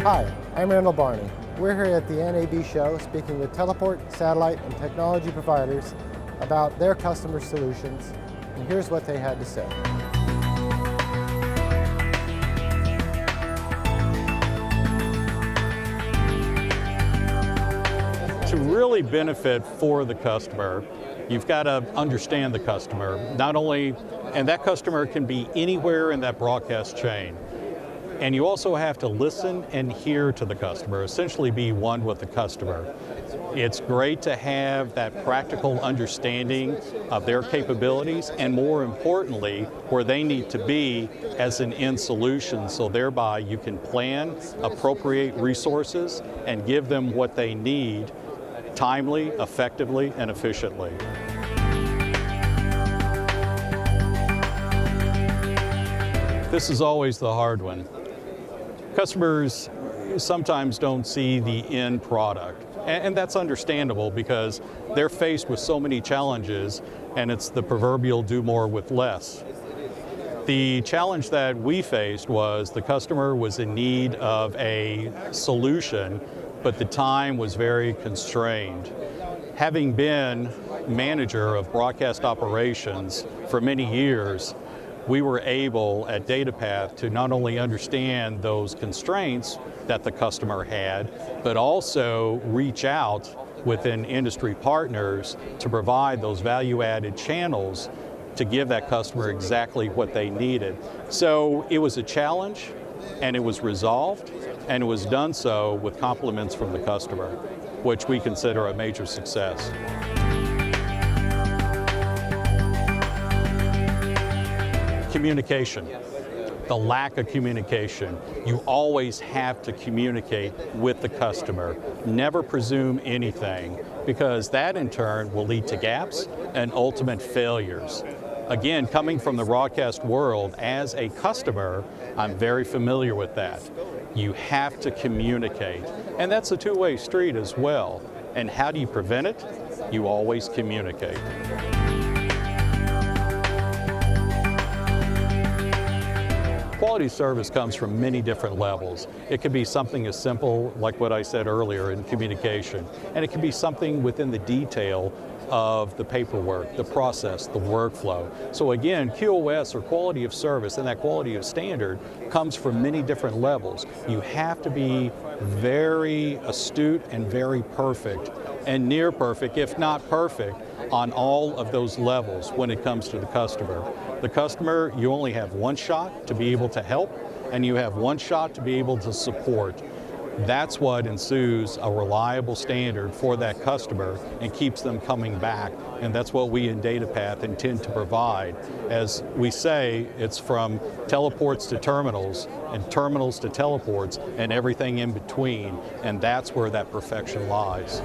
Hi, I'm Randall Barney. We're here at the NAB show speaking with teleport, satellite, and technology providers about their customer solutions, and here's what they had to say. To really benefit for the customer, you've got to understand the customer, not only, and that customer can be anywhere in that broadcast chain. And you also have to listen and hear to the customer, essentially be one with the customer. It's great to have that practical understanding of their capabilities and, more importantly, where they need to be as an end solution, so thereby you can plan, appropriate resources, and give them what they need timely, effectively, and efficiently. This is always the hard one. Customers sometimes don't see the end product, and that's understandable because they're faced with so many challenges, and it's the proverbial do more with less. The challenge that we faced was the customer was in need of a solution, but the time was very constrained. Having been manager of broadcast operations for many years, we were able at DataPath to not only understand those constraints that the customer had, but also reach out within industry partners to provide those value-added channels to give that customer exactly what they needed. So it was a challenge, and it was resolved, and it was done so with compliments from the customer, which we consider a major success. Communication, the lack of communication. You always have to communicate with the customer. Never presume anything, because that in turn will lead to gaps and ultimate failures. Again, coming from the broadcast world as a customer, I'm very familiar with that. You have to communicate, and that's a two-way street as well. And how do you prevent it? You always communicate. Quality service comes from many different levels. It could be something as simple like what I said earlier in communication, and it can be something within the detail of the paperwork, the process, the workflow. So again, QoS, or quality of service, and that quality of standard comes from many different levels. You have to be very astute and very perfect, and near perfect, if not perfect, on all of those levels when it comes to the customer. The customer, you only have one shot to be able to help, and you have one shot to be able to support. That's what ensues a reliable standard for that customer and keeps them coming back, and that's what we in DataPath intend to provide. As we say, it's from teleports to terminals, and terminals to teleports, and everything in between, and that's where that perfection lies.